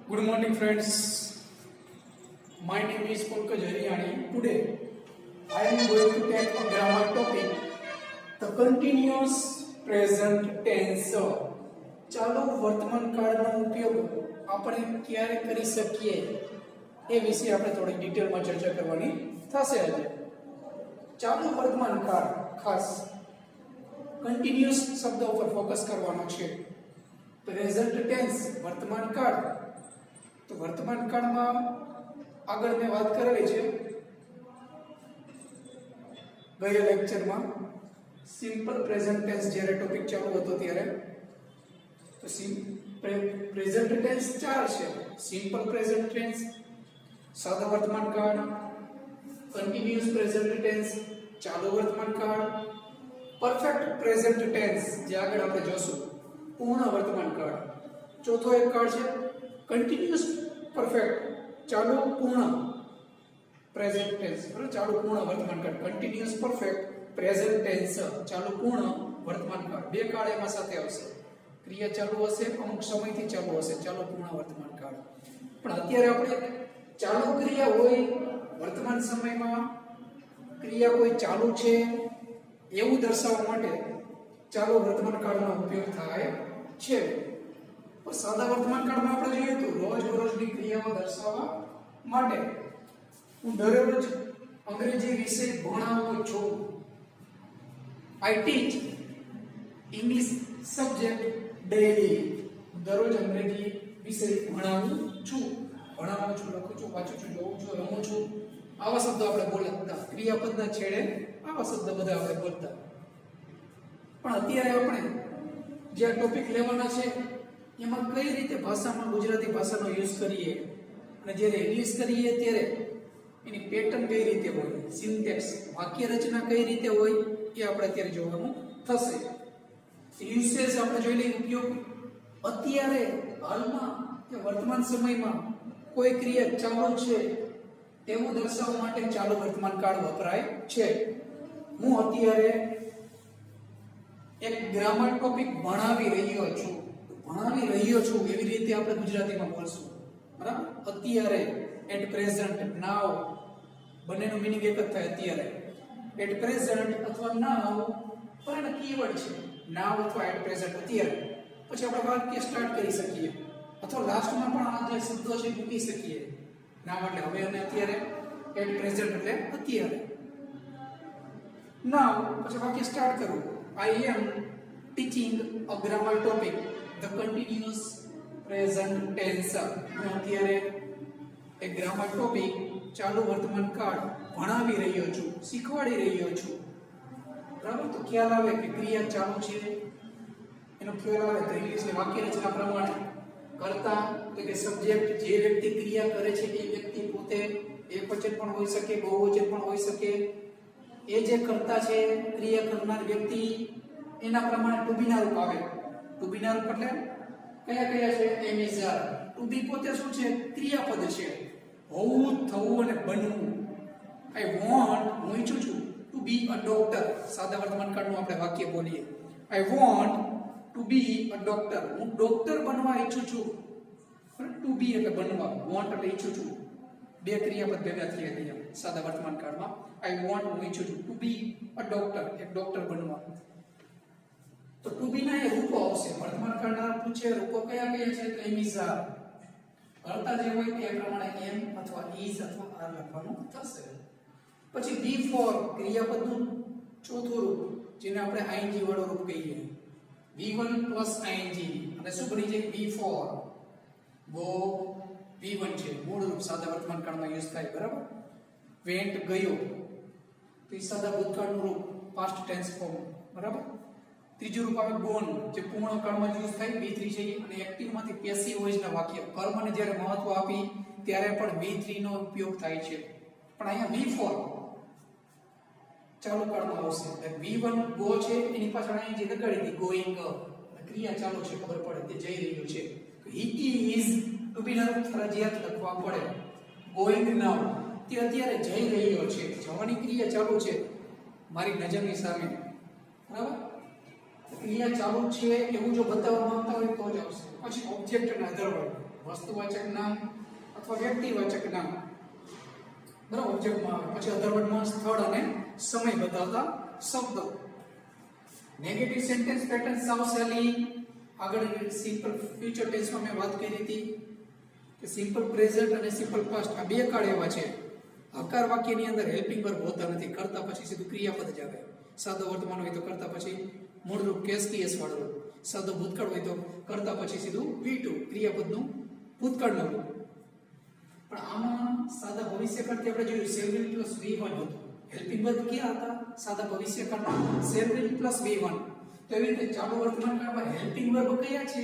Good morning, friends. My name is Pankaj Hariyani. Today, I am going to take a grammar topic, the continuous present tense. ચાલો વર્તમાન કાળનો ઉપયોગ આપણે ક્યારે કરી શકીએ એ વિશે આપણે થોડી ડિટેલમાં ચર્ચા કરવાની થશે આજે. ચાલો વર્તમાન કાળ ખાસ કન્ટિન્યુઅસ શબ્દ ઉપર ફોકસ કરવાનો છે. પ્રેઝન્ટ ટેન્સ વર્તમાન કાળ. તો વર્તમાન કાળમાં આગળ મેં વાત કરેલી છે ગયા લેક્ચરમાં સિમ્પલ પ્રેઝન્ટ ટેન્સ જ્યારે ટોપિક ચાલુ હતો ત્યારે. તો પ્રેઝન્ટ ટેન્સ ચાર છે: સિમ્પલ પ્રેઝન્ટ ટેન્સ, સાદા વર્તમાન કાળ, કન્ટિન્યુઅસ પ્રેઝન્ટ ટેન્સ, ચાલુ વર્તમાન કાળ, પરફેક્ટ પ્રેઝન્ટ ટેન્સ જે આગળ આપણે જોશું, પૂર્ણ વર્તમાન કાળ. ચોથો એક કાળ છે કન્ટિન્યુઅસ પરફેક્ટ ચાલુ પૂર્ણ પ્રેઝન્ટ ટેન્સ. બરાબર, ચાલુ પૂર્ણ વર્તમાન કાળ, કન્ટિન્યુઅસ પરફેક્ટ પ્રેઝન્ટ ટેન્સ, ચાલુ પૂર્ણ વર્તમાન કાળ. બે કાળ એમાં સાથે આવશે. ક્રિયા ચાલુ હશે, અમુક સમયથી ચાલુ હશે, ચાલુ પૂર્ણ વર્તમાન કાળ. પણ અત્યારે આપણે ચાલુ ક્રિયા હોય, વર્તમાન સમયમાં ક્રિયા કોઈ ચાલુ છે એવું દર્શાવવા માટે ચાલુ વર્તમાન કાળનો ઉપયોગ થાય છે. પણ સાદા વર્તમાન કાળમાં આપણે જોઈએ તો રોજબરોજની ક્રિયાઓ દર્શાવવા માટે હું દરરોજ અંગ્રેજી વિષય ભણાવું છું. I teach English subject daily. દરરોજ અંગ્રેજી વિષય ભણાવું છું, લખું છું, વાંચું છું, જોઉં છું, રમું છું. આવા શબ્દો આપણે બોલતા, ક્રિયાપદના છેડે આવા શબ્દ બધા આપણે બોલતા. પણ અત્યારે આપણે જે ટોપિક લેવાના છે એમાં કઈ રીતે ભાષામાં ગુજરાતી ભાષાનો યુઝ કરીએ અને જ્યારે ઇંગ્લિશ કરીએ ત્યારે એની પેટર્ન કઈ રીતે હોય, સિન્ટેક્સ, વાક્ય રચના કઈ રીતે હોય એ આપણે અત્યારે જોવાનું થશે. યુસેજ આપણે જોઈ લઈએ, ઉપયોગ. અત્યારે હાલમાં કે વર્તમાન સમયમાં કોઈ ક્રિયા ચાલુ છે તેવું દર્શાવવા માટે ચાલુ વર્તમાન કાળ વપરાય છે. હું અત્યારે એક ગ્રામર ટોપિક ભણાવી રહ્યો છું એવી રીતે આપણે ગુજરાતીમાં બોલશું. બરાબર, અત્યારે, એટ પ્રેઝન્ટ, નાઉ, બંનેનું મીનિંગ એક જ થાય. અત્યારે, એટ પ્રેઝન્ટ અથવા નાઉ પણ કીવર્ડ છે. નાઉ અથવા એટ પ્રેઝન્ટ, અત્યારે. પછી આપણે વાક્ય સ્ટાર્ટ કરી શકીએ અથવા લાસ્ટમાં પણ આ જે શબ્દો છે મૂકી શકીએ. નાઉ એટલે હવે અને અત્યારે, એટ પ્રેઝન્ટ એટલે અત્યારે. નાઉ પછી વાક્ય સ્ટાર્ટ કરવું. I am teaching a grammar topic, the continuous present tense. હું અત્યારે એક ગ્રામર ટોપિક, ચાલુ વર્તમાન કાળ ભણાવી રહ્યો છું, શીખવાડી રહ્યો છું. બરાબર, તો ખ્યાલ આવે કે ક્રિયા ચાલુ છે એનો ખ્યાલ આવે. તો ઇંગ્લિશની વાક્ય રચના પ્રમાણે કર્તા એટલે કે સબ્જેક્ટ, જે વ્યક્તિ ક્રિયા કરે છે એ વ્યક્તિ પોતે એકવચન પણ હોઈ શકે, બહુવચન પણ હોઈ શકે. એ જે કર્તા છે, ક્રિયા કરનાર વ્યક્તિ, એના પ્રમાણે ટુ બી ના રૂપ આવે. ટુ બી ના રૂપ એટલે કયા છે? એમ ઇઝ આર. ટુ બી પોતે શું છે? ક્રિયાપદ છે. હોવું, થવું અને બનવું. આઈ વોન્ટ, હું ઈચ્છું છું, ટુ બી અ ડોક્ટર. સાદા વર્તમાન કાળનું આપણે વાક્ય બોલીએ. I want to be a doctor. હું ડોક્ટર બનવા ઈચ્છું છું. ટુ બી એટલે બનવા, વોન્ટ એટલે ઈચ્છું છું. બે ક્રિયાપદ ભેગા થયા ત્યાં સાદા વર્તમાન કાળમાં. આઈ વોન્ટ, હું ઈચ્છું છું, ટુ બી અ ડોક્ટર, એક ડોક્ટર બનવા. તો ટુ બી ના એ રૂપો આવશે. વર્તમાન કાળના પૂછે રૂપો કયા છે? તો એમ ઇઝ આર. કર્તા જે હોય તે પ્રમાણે એમ અથવા ઇઝ અથવા આર લખવાનું થશે. પછી બી ફોર ક્રિયાપદનું ચોથું રૂપ, જેને આપણે આઈએનજી વાળું રૂપ કહીએ. V1 પ્લસ આઈએનજી અને શું બની જાય? બી ફોર. ગો, V1 છે, મૂળ રૂપ સાદા વર્તમાન કાળમાં યુઝ થાય. બરાબર, વેન્ટ, ગયો, તો એ સાદા ભૂતકાળનું રૂપ, પાસ્ટ ટેન્સ ફોર્મ. બરાબર. ત્રીજું રૂપ આવે ગોન, જે પૂર્ણ કાળમાં યુઝ થાય, V3 છે. અને એક્ટિવમાંથી પેસિવ વોઇસના વાક્ય, કર્મને જ્યારે મહત્વ આપી ત્યારે પણ V3 નો ઉપયોગ થાય છે. પણ અહીંયા V4 ચાલુ કાળમાં આવશે. V1 ગો છે, એની પાછળ અહીં જે લગાડી હતી ગોઈંગ, ક્રિયા ચાલુ છે, ખબર પડે તે જઈ રહ્યું છે. He is ટુ બી ના ફરજિયાત લખવા પડે. ગોઈંગ નાઉ, તે અત્યારે જઈ રહ્યો છે, જવાની ક્રિયા ચાલુ છે મારી નજરની સામે. બરાબર, ક્રિયા ચાલુ છે એવું જો બતાવવા માંગતા હોય તો જ આવશે. પછી ઓબ્જેક્ટ અને અધર વર્બ, વસ્તુવાચક નામ અથવા વ્યક્તિવાચક નામ બરાબર ઓબ્જેક્ટમાં આવે. પછી અધર વર્ડમાં સ્થળ અને સમય બતાવતા શબ્દો. નેગેટિવ સેન્ટેન્સ પેટર્ન સાવ સહેલી. આગળ સિમ્પલ ફ્યુચર ટેન્સમાં મેં વાત કરી હતી કે સિમ્પલ પ્રેઝન્ટ અને સિમ્પલ પાસ્ટ આ બે કાળ એવા છે. હકાર વાક્યની અંદર હેલ્પિંગ વર્બ હોતા નથી. કરતા પછી સીધું ક્રિયાપદ જ આવે. સાદો વર્તમાન હોય તો કરતા પછી મૂળરૂપ કેસ કેસ વાળું. સાદો ભૂતકાળ હોય તો કરતા પછી સીધું V2 ક્રિયાપદનું ભૂતકાળનું. પણ આમાં સાદા ભવિષ્યકાળથી આપણે જોયું સેવરિલ પ્લસ V1 હતું. હેલ્પિંગ વર્બ ક્યાં હતા? સાદા ભવિષ્યકાળમાં સેવરિલ પ્લસ V1. તો એવી રીતે ચાલુ વર્તમાન કાળમાં હેલ્પિંગ વર્બ કયા છે?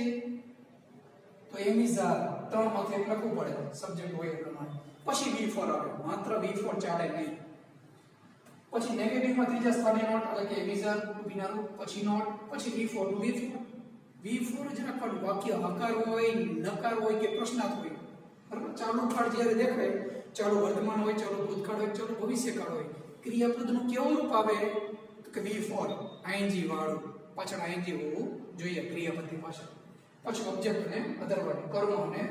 તો એમિઝાર ત્રણમાંથી એક લખવું પડે સબ્જેક્ટ હોય એ પ્રમાણે. પછી V4 આવે. માત્ર V4 ચાલે નહીં. પછી નેગેટિવમાં ત્રીજા સ્થાને નોટ એટલે કે એમિઝાર ટુ બી નારું, પછી નોટ, પછી V4 ટુ V4 જ રાખવાનું. વાક્ય હકાર હોય, નકાર હોય કે પ્રશ્નાર્થ હોય. બરાબર? ચાલુ કાળ જ્યારે દેખાય, ચાલુ વર્તમાન હોય, ચાલુ ભૂતકાળ હોય, ચાલુ ભવિષ્યકાળ હોય, ક્રિયાપદનું કેવું રૂપ આવે? તો કે V4 ing વાળું. પાછળ ing હોવું જોઈએ ક્રિયાપદની પાછળ. પછી ઓબ્જેક્ટ અને અધર વર્ડ, કર્મ અને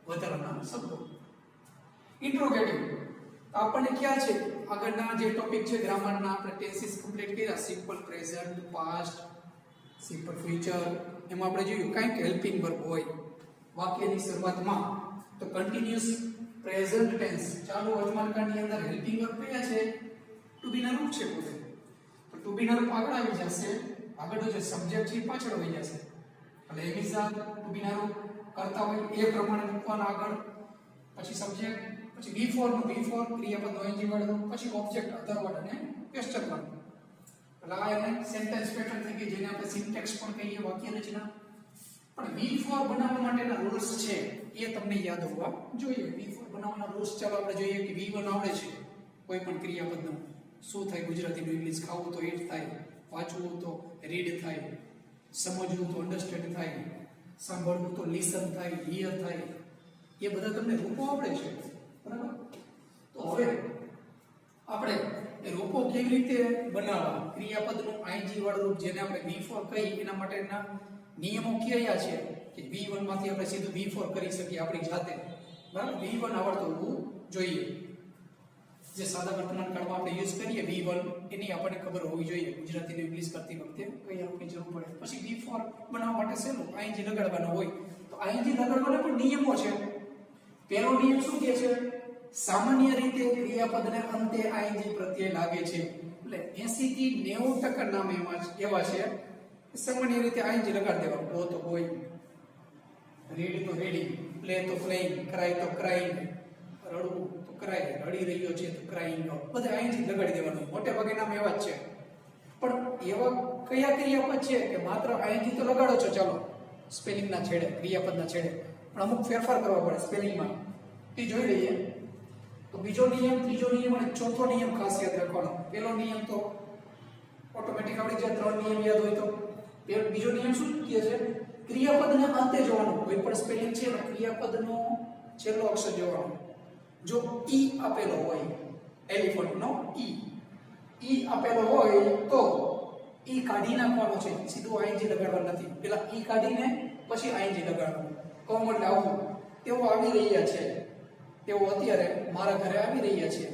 વધારાના શબ્દો. ઇન્ટ્રોગેટિવ આપણને ખ્યાલ છે આગળના જે ટોપિક છે ગ્રામરના આપણે ટેન્સીસ કમ્પ્લીટ કર્યા. Simple present, past, simple future. એમાં આપણે જોયું કંઈક હેલ્પિંગ વર્બ હોય વાક્યની શરૂઆતમાં. તો કન્ટિન્યુઅસ પ્રેઝન્ટ ટેન્સ ચાલુ વર્તમાન કાળની અંદર હેલ્પિંગ વર્બ કયા છે? ટુ બી ના રૂપ છે પોતે. તો ટુ બી ના રૂપ આગળ આવી જશે. આગળનો જે સબ્જેક્ટ છે એ પાછળ આવી જશે. એટલે એમિઝાર ટુ બી ના રૂપ કરતા હોય એ પ્રમાણે મૂકવાના આગળ. પછી સબ્જેક્ટ, પછી V4 નું V4 ક્રિયાપદનો ing વાળું, પછી ઓબ્જેક્ટ અધર વર્ડ અને ક્વેશ્ચન વર્ડ. એટલે આ એને સેન્ટેન્સ પેટર્ન થઈ ગઈ જેને આપણે સિન્ટેક્સ પણ કહીએ, વાક્ય રચના. પણ V4 બનાવવા માટેના રૂલ્સ છે એ તમને યાદ હોવા જોઈએ. V4 બનાવવાના રૂલ્સ ચાલો આપણે જોઈએ કે V1 આવડે છે કોઈ પણ ક્રિયાપદનું શું થાય? ગુજરાતીનું ઇંગ્લિશ. ખાવું તો ઈટ થાય, વાંચવું તો રીડ થાય, સમજવું તો અન્ડરસ્ટેન્ડ થાય, સાંભળવું તો લિસન થાય, હિયર થાય. એ બધા તમને રૂપો આવડે છે. બરાબર? તો હવે આપણે એ રૂપો કેવી રીતે બનાવવા? ક્રિયાપદનું ing વાળું રૂપ જેને આપણે V4 કહી એના માટેના નિયમો કયા છે કે V1 માંથી આપણે સીધું V4 કરી શકીએ આપણી જાતે. બરાબર? V1 આવડતું હોવું જોઈએ. જે સાદા વર્તમાન કાળમાં આપણે યુઝ કરીએ V1 એની આપણને ખબર હોવી જોઈએ. ગુજરાતીનું ઇંગ્લિશ કરતી વખતે કઈ આપણી જરૂર પડે. પછી V4 બનાવવા માટે શેનું ing લગાડવાનો હોય. તો ing લગાડવાના પણ નિયમો છે. પહેલો નિયમ શું કહે છે? સામાન્ય રીતે ક્રિયાપદને અંતે ing પ્રત્યય લાગે છે. એટલે 80 થી 90% નામ એવા છે સામાન્ય રીતે ing લગાડી દેવાનું. ગો તો ગોઈંગ, રીડ તો રીડિંગ, પ્લે તો પ્લેઇંગ, ક્રાય તો ક્રાઇંગ, રડવું તો ક્રાય, રડી રહ્યો છે તો ક્રાઇંગ. બધા ing લગાડી દેવાનું. મોટે ભાગે નામ એવા જ છે. પણ એવા કયા ક્રિયાપદ છે કે માત્ર ing તો લગાડો છો ચાલો સ્પેલિંગના છેડે, ક્રિયાપદના છેડે, પણ અમુક ફેરફાર કરવા પડે સ્પેલિંગમાં. એ જોઈ લઈએ. તો બીજો નિયમ, ત્રીજો નિયમ અને ચોથો નિયમ ખાસ યાદ રાખવાનો. પહેલો નિયમ તો ઓટોમેટિક આવડી જાય. 3 નિયમ યાદ હોય તો. બીજો નિયમ શું કહે છે? ક્રિયાપદને અંતે જોવાનું. કોઈ પણ સ્પેલિંગ છે ને ક્રિયાપદનો છેલ્લો અક્ષર જોવાનો. જો ઈ આપેલો હોય, એલિફન્ટ નો ઈ આપેલો હોય તો ઈ કાઢી નાખવાનો છે. સીધું ing લગાડવાનું નથી. પેલા ઈ કાઢીને પછી ing લગાડવાનું. કોમ એટલે આવું. તેઓ આવી રહ્યા છે, તેઓ અત્યારે મારા ઘરે આવી રહ્યા છે.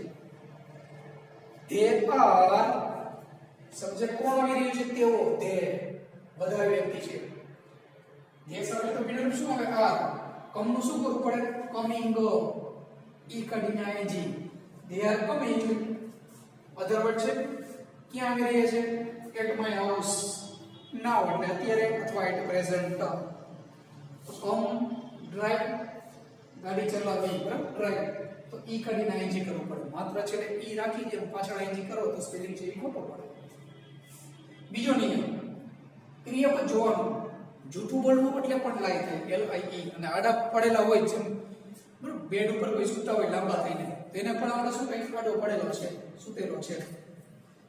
they are સબ્જેક્ટ કોણ આવી રહ્યું છે? તેઓ, તે વધારે વ્યક્તિ છે. જે સાથે તો બીજું શું આવે? આર. કમ નું શું કરવું પડે? કમિંગ. ઈ કાઢીને ing. they are coming. Other word છે ક્યાં આવી રહ્યા છે? at my house. now એટલે અત્યારે અથવા at present. કમ, ડ્રાઈવ ગાડી ચલાવવી. બરાબર? ડ્રાઈવ. તો ઈ કાઢીને ing કરવું પડે. માત્ર છેલ્લે ઈ રાખી દે પાછળ ing કરો તો સ્પેલિંગ છે એ ખોટો પડે. બીજો નિયમ, ક્રિયાપદ જોવાનું. જૂઠું બોલવું એટલે પણ લાઈ થાય, LIE. અને આડા પડેલા હોય છે બરાબર, બેડ ઉપર કોઈ સૂતા હોય લાંબા થઈને તો એને પણ આપણે શું કઈ આડો પડેલો છે, સૂતેલો છે.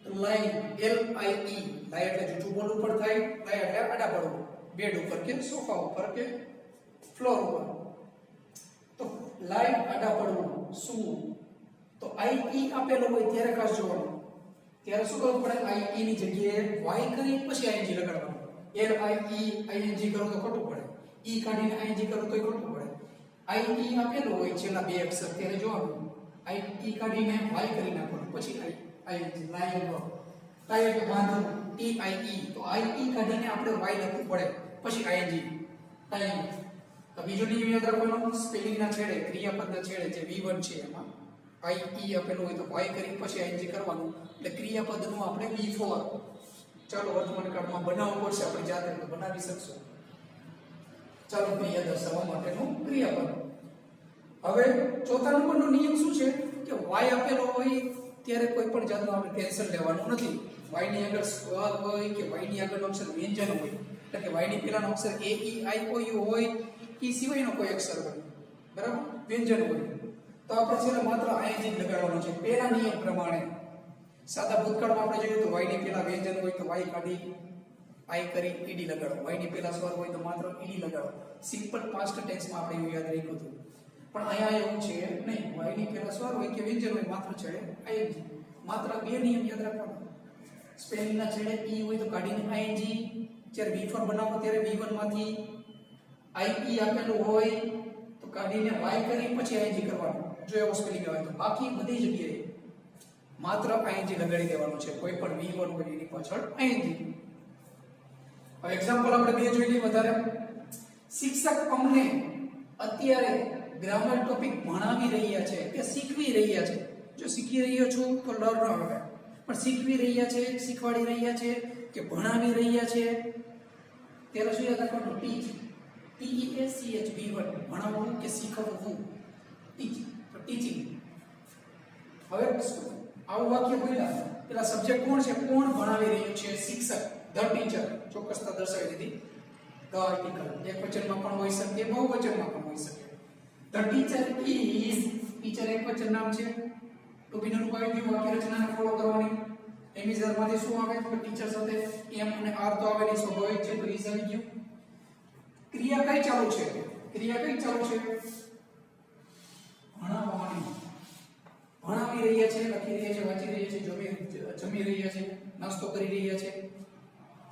તો લાઈ, LIE. લાઈ એટલે જૂઠું બોલવું પણ થાય, લાઈ એટલે આડા પડવું બેડ ઉપર કે સોફા ઉપર કે ફ્લોર ઉપર. તો લાઈ આડા પડવું, સૂવું. તો IE આપેલો હોય ત્યારે ખાસ જોવાનું. ત્યારે શું કરવું પડે? IE ની જગ્યાએ y કરી પછી ing લગાડવાનું. LIE ing કરો તો ખોટું પડે. ઈ કાઢીને ing કરો તોય ખોટું પડે. આઈ આપેલું હોય છેલ્લા બે અક્ષર ત્યારે જોવાનું આઈ કાઢીને વાય કરી નાખવાનું પછી આઈ લાઈન ટાઈ એટલે બાંધવું ટી આઈ તો આઈ કાઢીને આપણે વાય લખવું પડે પછી આઈએનજી ટાઈમ. તો બીજો નિયમ યાદ રાખવાનો સ્પેલિંગ ના છેડે ક્રિયાપદના છેડે જે V1 છે એમાં આઈ આપેલું હોય તો વાય કરી પછી આઈએનજી કરવાનું એટલે ક્રિયાપદનું આપણે V4 ચાલો વર્તમાન કાળમાં બનાવવું પડશે આપણે જાતે તો બનાવી શકશું. ચાલો ક્રિયા દર્શાવવા માટેનું ક્રિયાપદ. હવે ચોથા નંબરનો નિયમ શું છે કે y આપેલો હોય ત્યારે કોઈ પણ જાતનું આપણે ટેન્શન લેવાનું નથી. y ની આગળ સ્વર હોય કે y ની આગળ અક્ષર વ્યંજન હોય એટલે કે y ની પહેલાનો અક્ષર a e i o u હોય કે સિવાયનો કોઈ અક્ષર હોય બરાબર વ્યંજન હોય તો આપણે છેલ્લે માત્ર ing લગાડવાનો છે પહેલા નિયમ પ્રમાણે. સાદા ભૂતકાળમાં આપણે જોઈએ તો y ની પહેલા વ્યંજન હોય તો y કાઢી I કરી ed લગાડો y ની પહેલા સ્વર હોય તો માત્ર ed લગાડો. સિમ્પલ પાસ્ટ ટેન્સ માં આપણે એવું યાદ રાખ્યું હતું પણ અહીંયા એવું છે નહીં y ની પહેલા સ્વર હોય કે વ્યંજન હોય માત્ર છેડે ing. માત્ર બે નિયમ યાદ રાખવાના સ્પેલિંગ ના છેડે e હોય તો કાઢીને ing જ્યારે V4 બનાવો ત્યારે V1 માંથી ie આપેલું હોય તો કાઢીને y કરી પછી ing કરવાનું જો એવો સ્પેલિંગ આવે તો. બાકી બધી જગ્યાએ માત્ર ing લગાડી દેવાનું છે કોઈ પણ V1 હોય એની પાછળ ing. હવે એક્ઝામ્પલ આપણે બે જોઈ લઈએ વધારે. શિક્ષક અમને અત્યારે ગ્રામર ટોપિક ભણાવી રહ્યા છે કે શીખવી રહ્યા છે. જો શીખી રહ્યો છું તો લર્ન આવે પણ શીખવી રહ્યા છે શીખવાડી રહ્યા છે કે ભણાવી રહ્યા છે ત્યારે શું યાદ રાખવાનું ટીચ TEACH V1 ભણાવવું કે શીખવવું ટીચિંગ. હવે આવું વાક્ય બોલ્યા પેલા સબ્જેક્ટ કોણ છે કોણ ભણાવી રહ્યું છે શિક્ષક ધ ટીચર ચોક્કસતા દર્શાવી દીધી. ધ આર્ટિકલ એકવચનમાં પણ હોઈ શકે બહુવચનમાં પણ હોઈ શકે. ધ ટીચર ઇઝ ટીચર એકવચન નામ છે તો બિન રૂપાય દી વાક્ય રચનાને ફોલો કરવાની. એમિઝર માંથી શું આવે તો ટીચર સાથે એમ અને આર તો આવે ની સ્વાભાવિક છે તો ઇઝ આવી ગયું. ક્રિયા કઈ ચાલુ છે ભણાવવાની. ભણાવી રહ્યા છે લખી રહ્યા છે વાંચી રહ્યા છે જમી રહ્યા છે નાસ્તો કરી રહ્યા છે.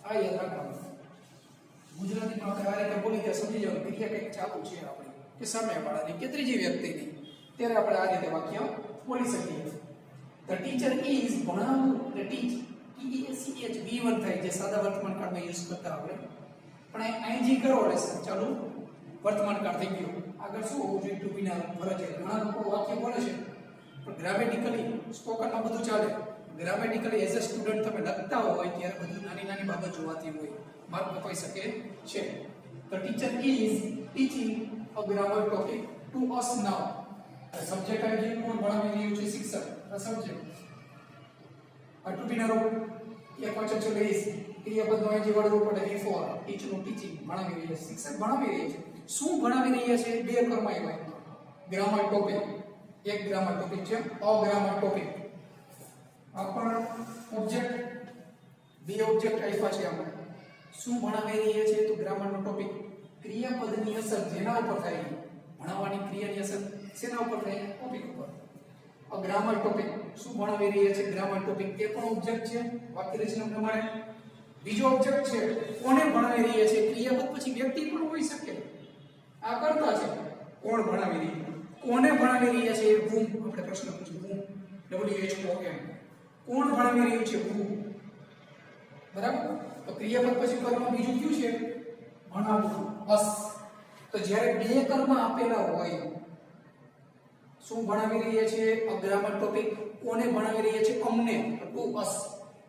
આ યાદ રાખવાનું. ગુજરાતીમાં આપણે આ રીતે બોલી ત્યાં સમજી જવાનું ક્રિયા કંઈક ચાલુ છે આપણે કે સામેવાળાની કે ત્રીજી વ્યક્તિની ત્યારે આપણે આ રીતે વાક્ય બોલી શકીએ. ધ ટીચર ઇઝ ભણાવવું એટલે ટીચ TEACH V1 થાય જે સાદા વર્તમાન કાળમાં યુઝ કરતા આપણે પણ ing કરો એટલે ચાલુ વર્તમાન કાળ થઈ ગયું. આગળ શું હોવું જોઈએ ટુ બી ના ફરજિયાત. ઘણા લોકો વાક્ય બોલે છે પણ ગ્રામેટિકલી સ્પોકનમાં બધું ચાલે. ગ્રામેટિકલી એઝ અ સ્ટુડન્ટ તમે લખતા હોય ત્યારે બધું નાની નાની બાબત જોવાતી હોય માર્ક કપાઈ શકે છે. તો teacher is teaching a grammar topic to us now. Subject આઈ કોણ ભણાવી રહ્યું છે શિક્ષક આ સબ્જેક્ટ. આ ટુ બી ના રૂપ એક વચન છે ઇઝ ક્રિયાપદનો આઈ વાળો રૂપ એટલે V4 ટીચર નું ટીચિંગ ભણાવી રહ્યા છે શિક્ષક ભણાવી રહ્યા છે. શું ભણાવી રહ્યા છે બે કર્મ આવ્યા ગ્રામર ટોપિક. એક ગ્રામર ટોપિક છે અ ગ્રામર ટોપિક. આ પણ ઓબ્જેક્ટ બે ઓબ્જેક્ટ આપ્યા છે આમાં. શું ભણાવી રહ્યા છે તો ગ્રામરનો ટોપિક. ક્રિયાપદની અસર જેના ઉપર થાય ભણાવવાની ક્રિયાની અસર શેના ઉપર થાય ટોપિક ઉપર. આ ગ્રામર ટોપિક શું ભણાવી રહ્યા છે ગ્રામર ટોપિક એ પણ ઓબ્જેક્ટ છે વાક્ય રચના પ્રમાણે. બીજો ઓબ્જેક્ટ છે કોને ભણાવી રહ્યા છે ક્રિયાપદ પછી વ્યક્તિ પણ હોઈ શકે. આ કરતા છે કોણ ભણાવી રહ્યા કોને ભણાવી રહ્યા છે હું આપણે પ્રશ્ન પૂછ્યો હું WHOM કોણ ભણાવી રહ્યું છે હું બરાબર. તો ક્રિયાપદ પછી કર્મ બીજું કયું છે ભણાવવું અસ. તો જ્યારે બે કર્મ આપેલા હોય શું ભણાવી રહ્યા છે ગ્રામર ટોપિક કોને ભણાવી રહ્યા છે અમને ટુ અસ.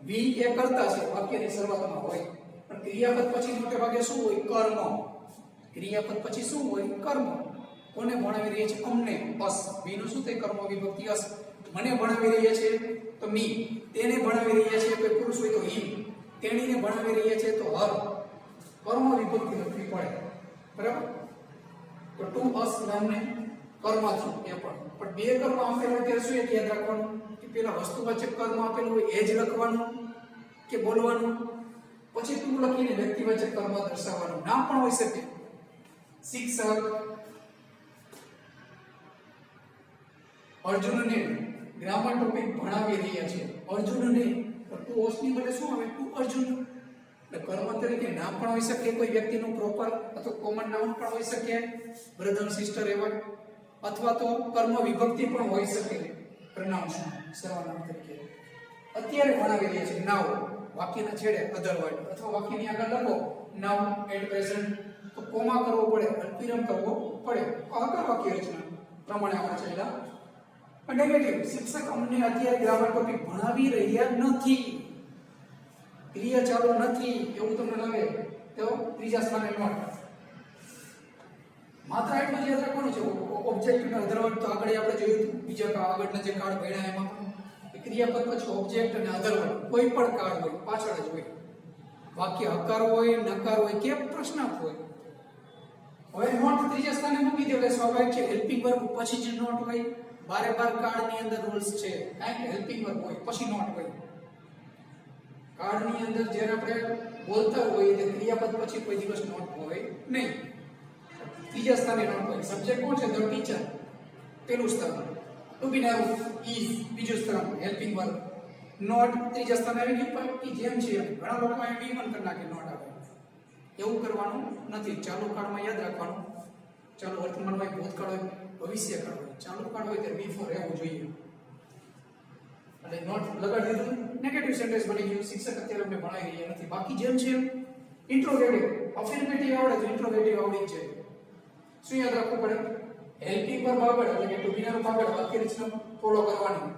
વી એ કરતા છે વાક્યની શરૂઆતમાં હોય પણ ક્રિયાપદ પછી મોટે ભાગે શું હોય કર્મ. ક્રિયાપદ પછી શું હોય કર્મ. કોને ભણાવી રહ્યા છે અમને અસ. વી નું શું થાય કર્મ વિભક્તિ અસ. મને ભણાવી રહ્યા છે તો મી. તેને ભણાવી રહ્યા છે કોઈ પુરુષ હોય તો હિમ. તેણીને ભણાવી રહ્યા છે તો હર. કર્મ વિભક્તિ લખવી પડે બરાબર. તો ટુ અસ નામને કર્મ છે એ પણ બે કર્મ આપેલા ત્યારે શું યાદ રાખવાનું કે પેલા વસ્તુવાચક કર્મ આપેલું હોય એ જ લખવાનું કે બોલવાનું પછી ટુ લખીને વ્યક્તિવાચક કર્મ દર્શાવવાનું. નામ પણ હોઈ શકે શિક્ષક અર્જુનને ગ્રામર ટોપિક ભણાવી રહ્યા છે. અર્જુનને ટુ ઓસ ની બદલે શું આવે ટુ અર્જુન. એટલે કર્મ તરીકે નામ પણ હોઈ શકે, કોઈ વ્યક્તિનું પ્રોપર અથવા કોમન નામ પણ હોઈ શકે, બ્રધર સિસ્ટર એવા, અથવા તો કર્મ વિભક્તિ પણ હોઈ શકે, પ્રનાઉન્સમાં સર્વનામ તરીકે. અત્યારે ભણાવી રહ્યા છે નાઉ, વાક્યના છેડે અધર વર્ડ અથવા વાક્યની આગળ લખો નાઉ એટ પ્રેઝન્ટ, તો કોમા કરવો પડે, અલ્પવિરામ કરવો પડે. આગળ વાક્ય રચના પ્રમાણે આપણે ચાલ્યા. નેગેટિવ, શિક્ષક અમને અત્યારે ગ્રામર ટોપિક ભણાવી રહ્યા નથી, ક્રિયા ચાલુ નથી એવું તમને લાગે તો ત્રીજા સ્થાને નોટ. માત્ર એટલું જ યાદ રાખવાનું છે, ઓબ્જેક્ટ અને અધર વર્ડ તો આગળ આપણે જોયું હતું, બીજા આગળના જે કાર્ડ ભણ્યા એમાં પણ ક્રિયાપદ પછી ઓબ્જેક્ટ અને અધર વર્ડ કોઈ પણ કાર્ડ હોય પાછળ જ હોય. વાક્ય હકાર હોય, નકાર હોય કે પ્રશ્નાર્થ હોય. હવે નોટ ત્રીજા સ્થાને મૂકી દો એટલે સ્વાભાવિક છે હેલ્પિંગ વર્બ પછી જ નોટ હોય. બારે બાર કાર્ડની અંદર રૂલ્સ છે, કારણ કે હેલ્પિંગ વર્બ હોય પછી નોટ હોય. કાર્ડની અંદર જ્યારે આપણે બોલતા હોઈએ તે ક્રિયાપદ પછી કોઈ દિવસ નોટ હોય નહીં. ત્રીજા સ્થાને નોટ હોય. સબ્જેક્ટ કોણ છે? ધ ટીચર, પેલું સ્થાન. ટુ બી નાઉ ઇઝ બીજું સ્થાન, હેલ્પિંગ વર્બ. નોટ ત્રીજા સ્થાને આવી ગયું, કે જેમ છે ઘણા લોકો અહીં બી પણ કરી નાખે નોટ આવે. એવું કરવાનું નથી. ચાલુ કાળમાં યાદ રાખવાનું, ચાલુ વર્તમાન હોય, ભૂતકાળ હોય, ભવિષ્યકાળ હોય. ચાલુ કાળ હોય ત્યારે બી ફોર રહેવું જોઈએ. એટલે નોટ લગાડી દીધું, નેગેટિવ સેન્ટેન્સ બની ગયું. શિક્ષક અત્યારે અમને ભણાવી રહ્યા નથી. બાકી જેમ છે ઇન્ટ્રોગેટિવ, અફર્મેટિવ આવડે તો ઇન્ટ્રોગેટિવ આવડી છે. શું યાદ રાખવું પડે? હેલ્પિંગ વર્બ આગળ એટલે કે ટુ બી ના આગળ વાક્ય રચના ફોલો કરવાની.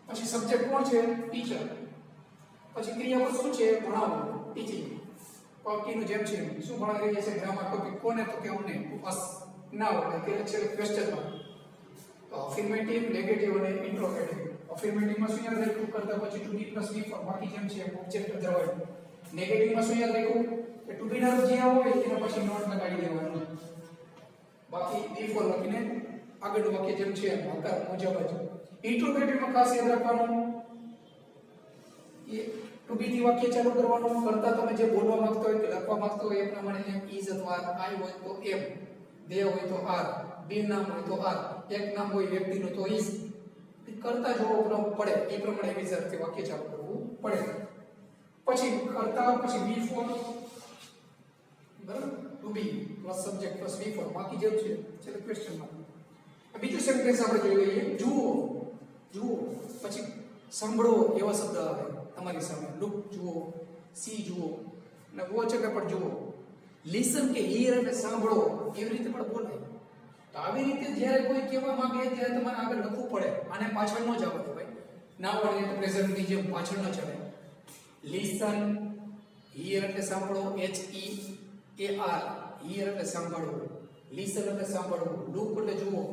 પછી સબ્જેક્ટ કોણ છે? ટીચર. પછી ક્રિયાપદ શું છે? ભણાવવું, ટીચિંગ. વાક્યનું જેમ છે શું ભણાવી રહ્યા છે? Grammar topic. કોને? તો કે અમને. અસ ના હોય કે છે ક્વેશ્ચન માર્ક. તો અફર્મેટિવ, નેગેટિવ અને ઇન્ટ્રોગેટિવ. અફર્મેટિવમાં શું યાદ રાખ્યું? કરતા પછી ટુ બી પ્લસ બી ફોર, બાકી જેમ છે ઓબ્જેક્ટ અધર વર્ડ. નેગેટિવમાં શું યાદ રાખ્યું? કે ટુ બી ના જે હોય એના પછી નોટ લગાડી દેવાનું, બાકી બી ફોર લખીને આગળનું વાક્ય જેમ છે હકાર મુજબ જ. ઇન્ટ્રોગેટિવમાં ખાસ યાદ રાખવાનું, એ ટુ બી થી વાક્ય ચાલુ કરવાનું. કરતા તમે જે બોલવા માંગતા હોય કે લખવા માંગતા હોય એ પ્રમાણે એમ ઇઝ અથવા આઈ હોય તો એમ, દે હોય તો આર, બે નામ હોય તો આર, એક નામ હોય વ્યક્તિનું તો ઇઝ. કરતા જોવો પડે એ પ્રમાણે વિઝરથી વાક્ય ચાલુ કરવું પડે. પછી કરતા પછી બી ફોર, બરાબર, ટુ બી પ્લસ સબ્જેક્ટ પ્લસ બી ફોર, બાકી જેમ છે ચલો ક્વેશ્ચન માર્ક. બીજું સેન્ટેન્સ આપણે જોઈ લઈએ. જુઓ, જુઓ પછી સાંભળો એવા શબ્દ આવે તમારી સામે. લુક જુઓ, સી જુઓ અને વોચ એટલે પણ જુઓ. લિસન કે હિયર એટલે સાંભળો એવી રીતે પણ બોલાય. તો આવી રીતે જ્યારે કોઈ કહેવા માંગે ત્યારે તમારે આગળ લખવું પડે. આને પાછળ ન જવા દો ભાઈ. નાઉ અને પ્રેઝન્ટની જેમ પાછળ ન ચાલે. લિસન, હિયર એટલે સાંભળો, H E A R, here એટલે સાંભળવું, લિસન એટલે સાંભળવું, લુક એટલે જુઓ.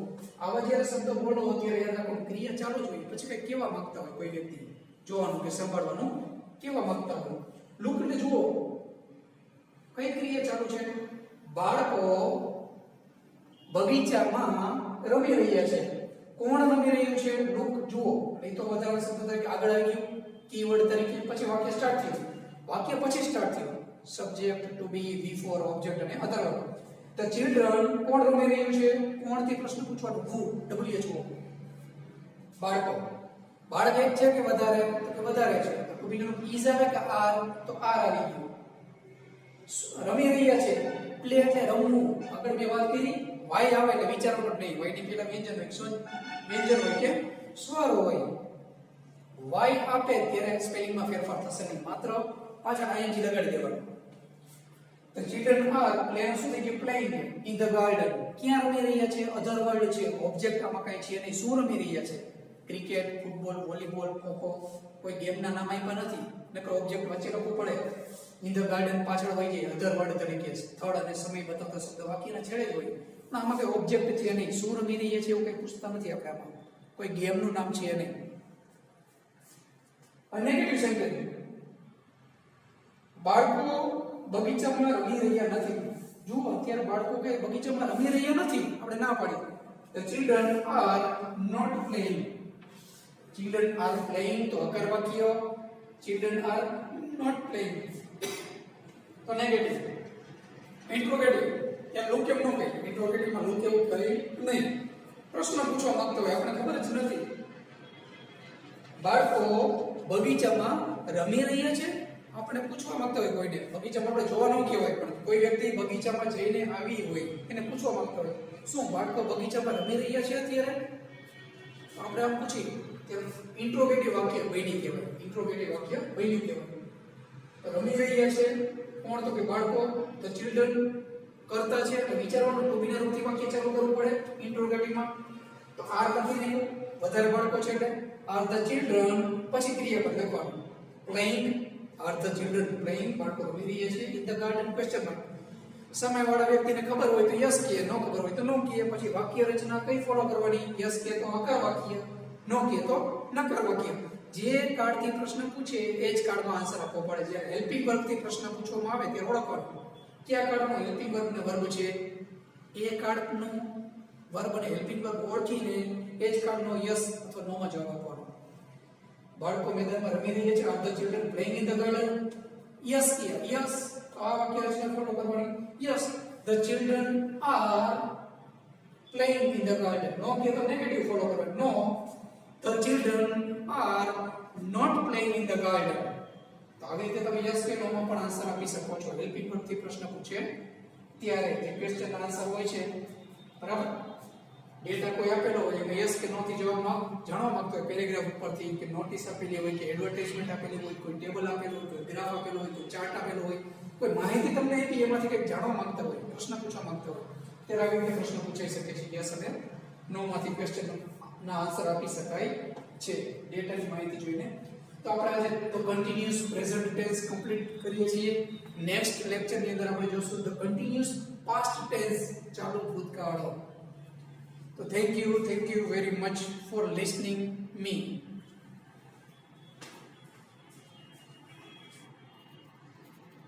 આવા જ્યારે શબ્દો બોલો ત્યારે યાદ રાખો ક્રિયા ચાલુ જ હોય. પછી કંઈ કહેવા માંગતા હોય કોઈ વ્યક્તિ, જોવાનું કે સાંભળવાનું કેવા માંગતા હોય. લુક એટલે જુઓ, કઈ ક્રિયા ચાલુ છે? બાળકો બગીચામાં રમી રહ્યા છે. કોણ રમી રહ્યું છે? લુક જુઓ. એ તો વધારે શબ્દ તરીકે આગળ આવી ગયું, કીવર્ડ તરીકે. પછી વાક્ય સ્ટાર્ટ થયું. વાક્ય પછી સ્ટાર્ટ થયું સબ્જેક્ટ, ટુ બી, બી ફોર, ઓબ્જેક્ટ અને અધર વર્બ. ધ ચિલ્ડ્રન, કોણ રમી રહ્યું છે? કોણથી પ્રશ્ન પૂછવાનો, હુ, WHO. બાળકો, બાળક એક છે કે વધારે? તો કે વધારે છે. તો ટુ બી નું ઇઝ આવે કે આર? તો આર આવી ગયું. રમી રહ્યા છે, પ્લે એટલે રમવું. આગળ મેં વાત કરી, વાય આવે એટલે વિચારવાનું નહીં. વાય ની પહેલા વ્યંજન હોય, વ્યંજન હોય કે સ્વર હોય. વાય આપે ત્યારે સ્પેલિંગમાં ફેરફાર થશે નહીં, માત્ર પાછળ ing લગાડી દેવાનું. તો ચિલ્ડ્રન આર પ્લેઇંગ, શું થઈ ગયું? Playing in the garden. ક્યાં રમી રહ્યા છે? અધર વર્લ્ડ છે. ઓબ્જેક્ટ આમાં કઈ છે નહીં. શું રમી રહ્યા છે? Cricket, football, volleyball, kho kho. કોઈ ગેમના નામ આપ્યા નથી, નકર ઓબ્જેક્ટ વચ્ચે લખવું પડે. ઇન ધ ગાર્ડન પાછળ હોય ગઈ અધર વર્લ્ડ તરીકે સ્થળ અને સમય બતાવતો શબ્દ વાક્યના છેડે જ હોય. પણ આમાં કઈ ઓબ્જેક્ટ છે નહીં. શું રમી રહ્યા છે એવું કઈ પૂછતા નથી આપણે. આમાં કોઈ ગેમનું નામ છે નહીં. નેગેટિવ સેન્ટેન્સ, બાળકો બગીચામાં રમી રહ્યા નથી. જુઓ, અત્યારે બાળકો કે બગીચામાં રમી રહ્યા નથી, આપણે ના પાડી. The children are not playing. Children are playing તો હકાર વાક્ય. Children are not playing તો નેગેટિવ. ઇન્ટ્રોગેટિવ, ત્યાં લુક કેમ ન કહે? ઇન્ટ્રોગેટિવમાં લુક એવું કહે નહીં. પ્રશ્ન પૂછવા માંગતો હોય, આપણે ખબર જ નથી. બાળકો બગીચામાં રમી રહ્યા છે. આપણે પૂછવા માંગતા હોય કોઈને બગીચામાં, આપણે જોવા ન કહેવાય પણ કોઈ વ્યક્તિ બગીચામાં જઈને આવી હોય એને પૂછવા માંગતા હોય શું બાળકો બગીચામાં રમી રહ્યા છે અત્યારે, તો આપણે આમ પૂછી કે ઇન્ટ્રોગેટિવ વાક્ય બન્યું કહેવાય, ઇન્ટ્રોગેટિવ વાક્ય બન્યું કહેવાય. તો રમી રહ્યા છે કોણ, તો કે બાળકો, તો ચિલ્ડ્રન કરતા છે તો વિચારવાનું ટુ બિના રૂપથી વાક્ય ચાલુ કરવું પડે ઇન્ટ્રોગેટિવમાં. તો આર લખી દઈએ, વધારે બાળકો છે એટલે આર ધ ચિલ્ડ્રન, પછી ક્રિયાપદ લખવાનું playing, R the children playing, બાળકો રમી રહ્યા છે in the garden question mark. સામેવાળા વ્યક્તિને ખબર હોય તો યસ કહે, ન ખબર હોય તો નો કહે. પછી વાક્ય રચના કઈ ફોલો કરવાની, યસ કહે તો આકાર વાક્ય, નો કહે તો નકાર વાક્ય. જે કાર્ડથી પ્રશ્ન પૂછે એ જ કાર્ડમાં આન્સર આપવો પડે. જે હેલ્પિંગ વર્બથી પ્રશ્ન પૂછવામાં આવે તે ઓળખવાનું કયા કાર્ડનો હેલ્પિંગ વર્બ ને વર્બ છે, એ કાર્ડનું વર્બ અને હેલ્પિંગ વર્બ ઓળખીને એ જ કાર્ડનો યસ અથવા નો માં જવાબ આપવાનો. બાળકો મેદાનમાં રમી રહ્યા છે, are the children playing in the garden, yes કહે, યસ આ વાક્ય રચના ફોલો કરવાની, yes the children are playing in the garden. No કહે તો નેગેટિવ ફોલો કરવાનું, no the children are not playing in the garden. તો આવી રીતે તમે યસ કે નો માં પણ આન્સર આપી શકો છો. હેલ્પિંગ વર્બથી પ્રશ્ન પૂછે ત્યારે જે ક્વેશ્ચનનો આન્સર હોય છે, બરાબર, ડેટા કોઈ આપેલો હોય કે યસ કે નો થી જવાબમાં જાણવા માંગતો હોય પેરેગ્રાફ ઉપરથી, કે નોટિસ આપેલી હોય, કે એડવર્ટાઇઝમેન્ટ આપેલી હોય, કોઈ ટેબલ આપેલું હોય, કોઈ ગ્રાફ આપેલો હોય, કોઈ ચાર્ટ આપેલો હોય, કોઈ માહિતી તમને આપી એમાંથી કંઈક જાણવા માંગતા હોય, પ્રશ્ન પૂછવા માંગતા હોય, ત્યારે આવી રીતે પ્રશ્ન પૂછાઈ શકે છે. યસ અને નો માંથી ક્વેશ્ચન ના આન્સર આપી શકાય છે ડેટાની માહિતી જોઈને. તો આપણે આજે તો કન્ટિન્યુઅસ પ્રેઝન્ટ ટેન્સ કમ્પ્લીટ કરીએ છીએ. નેક્સ્ટ લેક્ચરની અંદર આપણે જોશું ધ કન્ટિન્યુઅસ પાસ્ટ ટેન્સ, ચાલુ ભૂતકાળ. તો thank you very much for listening me.